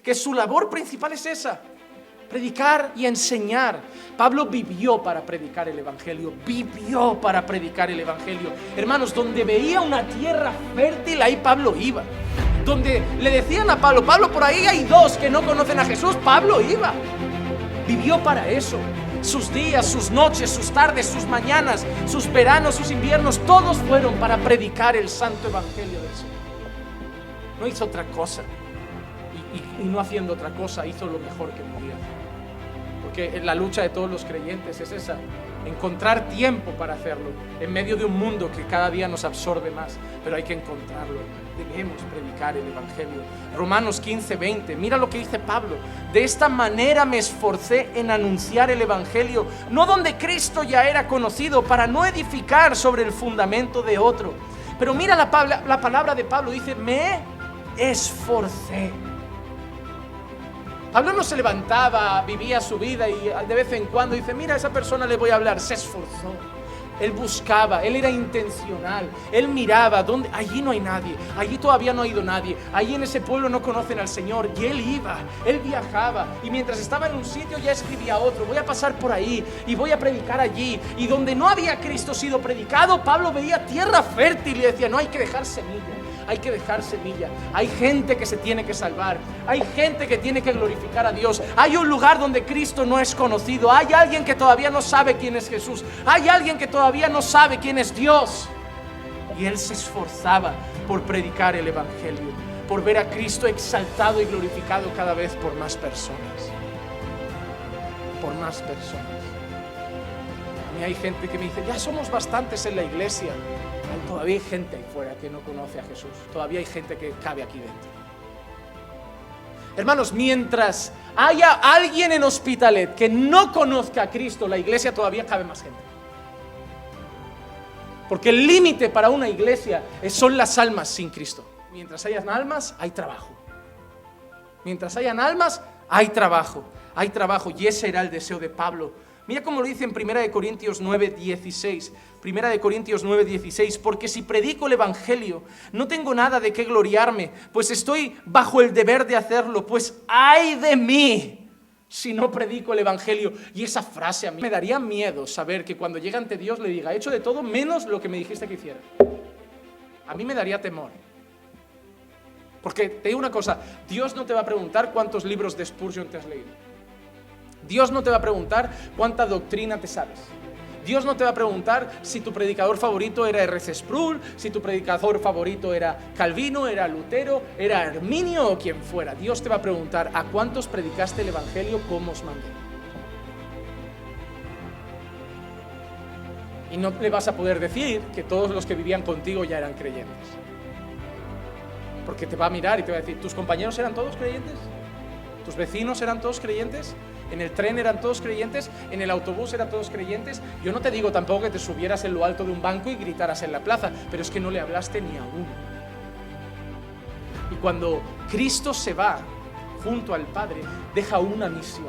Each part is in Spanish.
que su labor principal es esa: predicar y enseñar. Pablo vivió para predicar el evangelio, vivió para predicar el evangelio. Hermanos, donde veía una tierra fértil, ahí Pablo iba. Donde le decían a Pablo, Pablo, por ahí hay dos que no conocen a Jesús, Pablo iba. Vivió para eso. Sus días, sus noches, sus tardes, sus mañanas, sus veranos, sus inviernos, todos fueron para predicar el santo evangelio del Señor. No hizo otra cosa. Y no haciendo otra cosa, hizo lo mejor que podía. Porque la lucha de todos los creyentes es esa: encontrar tiempo para hacerlo en medio de un mundo que cada día nos absorbe más. Pero hay que encontrarlo. Debemos predicar el evangelio. Romanos 15:20, mira lo que dice Pablo: de esta manera me esforcé en anunciar el evangelio, no donde Cristo ya era conocido, para no edificar sobre el fundamento de otro. Pero mira la palabra de Pablo, dice: me esforcé. Pablo no se levantaba, vivía su vida y de vez en cuando dice: mira, a esa persona le voy a hablar. Se esforzó, él buscaba, él era intencional, él miraba donde allí no hay nadie, allí todavía no ha ido nadie, allí en ese pueblo no conocen al Señor, y él iba, él viajaba, y mientras estaba en un sitio ya escribía otro: voy a pasar por ahí y voy a predicar allí. Y donde no había Cristo sido predicado, Pablo veía tierra fértil y decía: no, hay que dejar semilla. Hay que dejar semilla. Hay gente que se tiene que salvar. Hay gente que tiene que glorificar a Dios. Hay un lugar donde Cristo no es conocido. Hay alguien que todavía no sabe quién es Jesús. Hay alguien que todavía no sabe quién es Dios. Y él se esforzaba por predicar el evangelio, por ver a Cristo exaltado y glorificado cada vez por más personas. Por más personas. A mí hay gente que me dice: ya somos bastantes en la iglesia. Todavía hay gente ahí fuera que no conoce a Jesús. Todavía hay gente que cabe aquí dentro. Hermanos, mientras haya alguien en Hospitalet que no conozca a Cristo, la iglesia todavía cabe más gente. Porque el límite para una iglesia son las almas sin Cristo. Mientras hayan almas, hay trabajo. Mientras hayan almas, hay trabajo. Hay trabajo, y ese era el deseo de Pablo. Mira cómo lo dice en 1 Corintios 9:16. 1 Corintios 9:16. Porque si predico el evangelio, no tengo nada de qué gloriarme, pues estoy bajo el deber de hacerlo. Pues ay de mí si no predico el evangelio. Y esa frase a mí me daría miedo, saber que cuando llegue ante Dios le diga: he hecho de todo menos lo que me dijiste que hiciera. A mí me daría temor. Porque te digo una cosa: Dios no te va a preguntar cuántos libros de Spurgeon te has leído. Dios no te va a preguntar cuánta doctrina te sabes. Dios no te va a preguntar si tu predicador favorito era R.C. Sproul, si tu predicador favorito era Calvino, era Lutero, era Arminio o quien fuera. Dios te va a preguntar: ¿a cuántos predicaste el evangelio como os mandé? Y no le vas a poder decir que todos los que vivían contigo ya eran creyentes. Porque te va a mirar y te va a decir: ¿tus compañeros eran todos creyentes? ¿Tus vecinos eran todos creyentes? ¿En el tren eran todos creyentes? ¿En el autobús eran todos creyentes? Yo no te digo tampoco que te subieras en lo alto de un banco y gritaras en la plaza, pero es que no le hablaste ni a uno. Y cuando Cristo se va junto al Padre, deja una misión: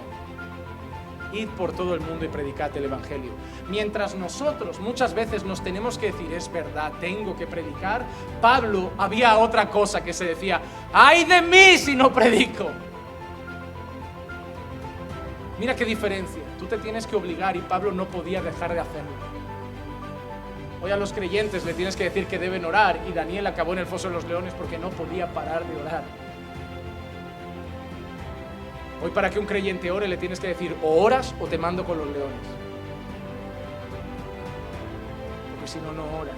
id por todo el mundo y predicad el evangelio. Mientras nosotros muchas veces nos tenemos que decir: es verdad, tengo que predicar, Pablo había otra cosa que se decía: ¡ay de mí si no predico! Mira qué diferencia. Tú te tienes que obligar y Pablo no podía dejar de hacerlo. Hoy a los creyentes le tienes que decir que deben orar, y Daniel acabó en el foso de los leones porque no podía parar de orar. Hoy para que un creyente ore le tienes que decir: o oras o te mando con los leones. Porque si no, no ora.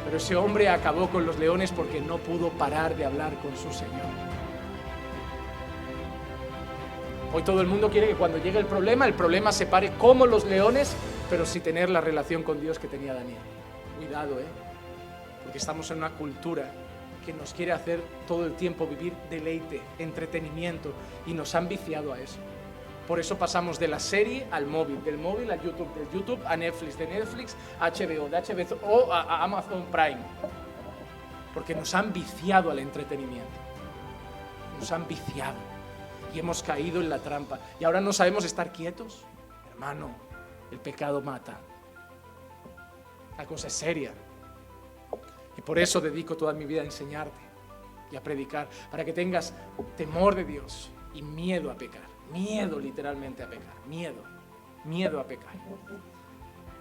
Pero ese hombre acabó con los leones porque no pudo parar de hablar con su Señor. Hoy todo el mundo quiere que cuando llegue el problema se pare como los leones, pero sin tener la relación con Dios que tenía Daniel. Cuidado, porque estamos en una cultura que nos quiere hacer todo el tiempo vivir deleite, entretenimiento, y nos han viciado a eso. Por eso pasamos de la serie al móvil, del móvil a YouTube, del YouTube a Netflix, de Netflix a HBO, de HBO a Amazon Prime. Porque nos han viciado al entretenimiento. Nos han viciado. Y hemos caído en la trampa. Y ahora no sabemos estar quietos. Hermano, el pecado mata. La cosa es seria. Y por eso dedico toda mi vida a enseñarte y a predicar, para que tengas temor de Dios y miedo a pecar. Miedo literalmente a pecar. Miedo a pecar.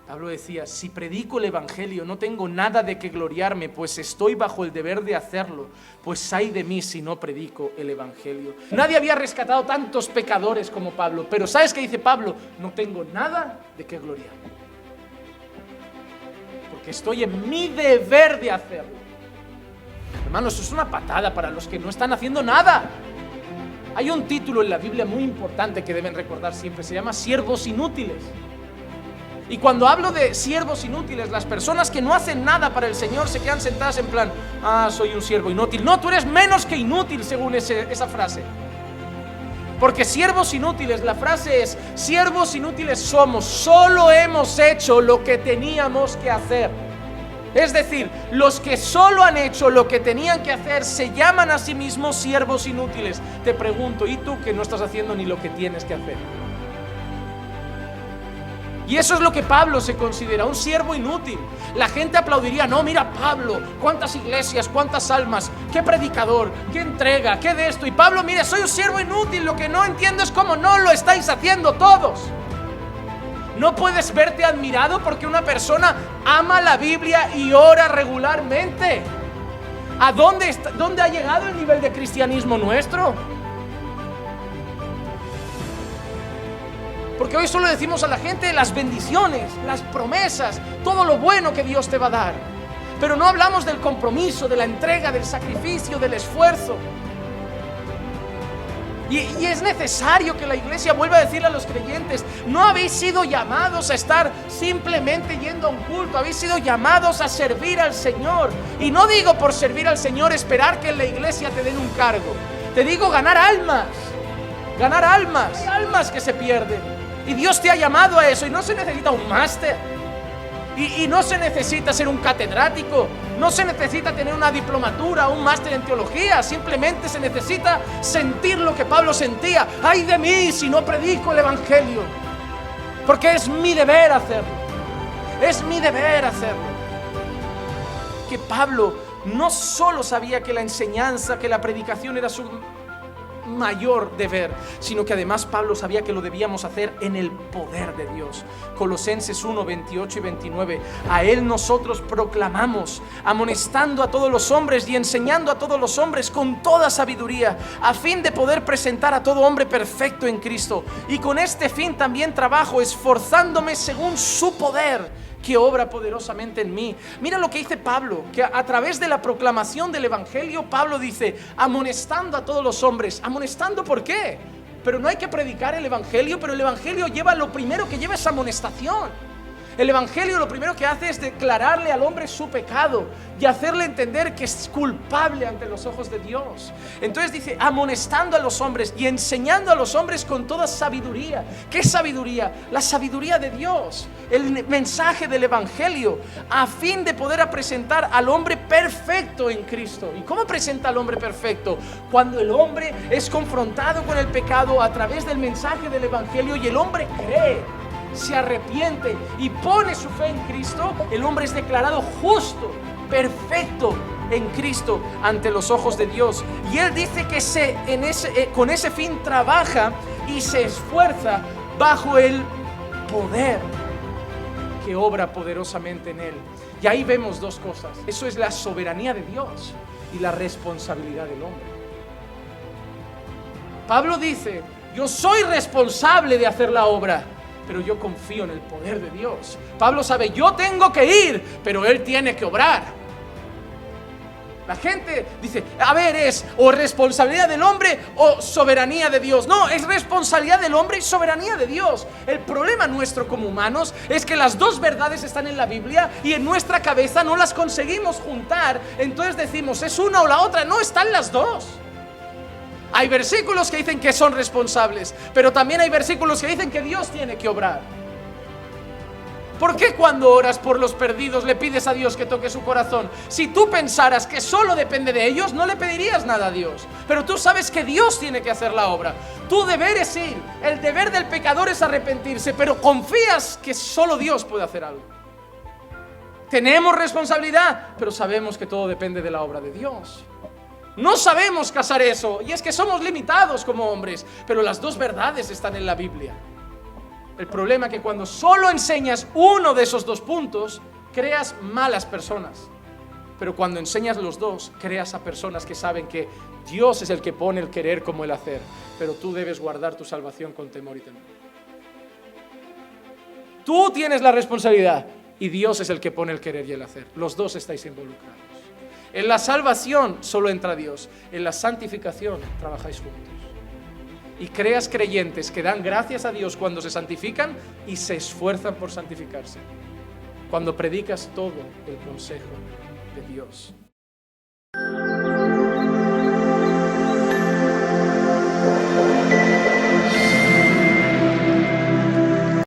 Pablo decía, si predico el evangelio no tengo nada de que gloriarme, pues estoy bajo el deber de hacerlo, pues ay de mí si no predico el evangelio. Nadie había rescatado tantos pecadores como Pablo, pero ¿sabes qué dice Pablo? No tengo nada de que gloriarme, porque estoy en mi deber de hacerlo. Hermanos, eso es una patada para los que no están haciendo nada. Hay un título en la Biblia muy importante que deben recordar siempre, se llama siervos inútiles. Y cuando hablo de siervos inútiles, las personas que no hacen nada para el Señor se quedan sentadas en plan, soy un siervo inútil. No, tú eres menos que inútil según esa frase. Porque siervos inútiles, la frase es, siervos inútiles somos, solo hemos hecho lo que teníamos que hacer. Es decir, los que solo han hecho lo que tenían que hacer se llaman a sí mismos siervos inútiles. Te pregunto, ¿y tú que no estás haciendo ni lo que tienes que hacer? Y eso es lo que Pablo se considera, un siervo inútil. La gente aplaudiría, no, mira Pablo, cuántas iglesias, cuántas almas, qué predicador, qué entrega, qué de esto. Y Pablo, mire, soy un siervo inútil, lo que no entiendo es cómo no lo estáis haciendo todos. No puedes verte admirado porque una persona ama la Biblia y ora regularmente. ¿A dónde ha llegado el nivel de cristianismo nuestro? Porque hoy solo decimos a la gente las bendiciones, las promesas, todo lo bueno que Dios te va a dar. Pero no hablamos del compromiso, de la entrega, del sacrificio, del esfuerzo. Y es necesario que la iglesia vuelva a decirle a los creyentes, no habéis sido llamados a estar simplemente yendo a un culto, habéis sido llamados a servir al Señor. Y no digo por servir al Señor esperar que en la iglesia te den un cargo. Te digo ganar almas que se pierden. Y Dios te ha llamado a eso, y no se necesita un máster, y no se necesita ser un catedrático, no se necesita tener una diplomatura, un máster en teología. Simplemente se necesita sentir lo que Pablo sentía. Ay de mí si no predico el evangelio, porque es mi deber hacerlo. Es mi deber hacerlo. Que Pablo no solo sabía que la enseñanza, que la predicación era su mayor deber, sino que además Pablo sabía que lo debíamos hacer en el poder de Dios. Colosenses 1, 28 y 29. A Él nosotros proclamamos, amonestando a todos los hombres y enseñando a todos los hombres con toda sabiduría, a fin de poder presentar a todo hombre perfecto en Cristo. Y con este fin también trabajo, esforzándome según su poder, que obra poderosamente en mí. Mira lo que dice Pablo, que a través de la proclamación del evangelio, Pablo dice, amonestando a todos los hombres. ¿Amonestando por qué? Pero no hay que predicar el evangelio, pero el evangelio lleva, lo primero que lleva es amonestación. El evangelio lo primero que hace es declararle al hombre su pecado y hacerle entender que es culpable ante los ojos de Dios. Entonces dice, amonestando a los hombres y enseñando a los hombres con toda sabiduría. ¿Qué sabiduría? La sabiduría de Dios, el mensaje del evangelio, a fin de poder presentar al hombre perfecto en Cristo. ¿Y cómo presenta al hombre perfecto? Cuando el hombre es confrontado con el pecado a través del mensaje del evangelio y el hombre cree, se arrepiente y pone su fe en Cristo, el hombre es declarado justo, perfecto en Cristo ante los ojos de Dios. Y él dice que con ese fin trabaja y se esfuerza bajo el poder que obra poderosamente en él. Y ahí vemos dos cosas. Eso es la soberanía de Dios y la responsabilidad del hombre. Pablo dice, yo soy responsable de hacer la obra, pero yo confío en el poder de Dios. Pablo sabe, yo tengo que ir, pero Él tiene que obrar. La gente dice, a ver, es o responsabilidad del hombre o soberanía de Dios. No, es responsabilidad del hombre y soberanía de Dios. El problema nuestro como humanos es que las dos verdades están en la Biblia y en nuestra cabeza no las conseguimos juntar. Entonces decimos, es una o la otra. No, están las dos. Hay versículos que dicen que son responsables, pero también hay versículos que dicen que Dios tiene que obrar. ¿Por qué cuando oras por los perdidos le pides a Dios que toque su corazón? Si tú pensaras que solo depende de ellos, no le pedirías nada a Dios. Pero tú sabes que Dios tiene que hacer la obra. Tu deber es ir. El deber del pecador es arrepentirse, pero confías que solo Dios puede hacer algo. Tenemos responsabilidad, pero sabemos que todo depende de la obra de Dios. No sabemos casar eso, y es que somos limitados como hombres, pero las dos verdades están en la Biblia. El problema es que cuando solo enseñas uno de esos dos puntos, creas malas personas. Pero cuando enseñas los dos, creas a personas que saben que Dios es el que pone el querer como el hacer, pero tú debes guardar tu salvación con temor y temor. Tú tienes la responsabilidad y Dios es el que pone el querer y el hacer. Los dos estáis involucrados. En la salvación solo entra Dios, en la santificación trabajáis juntos. Y creas creyentes que dan gracias a Dios cuando se santifican y se esfuerzan por santificarse. Cuando predicas todo el consejo de Dios.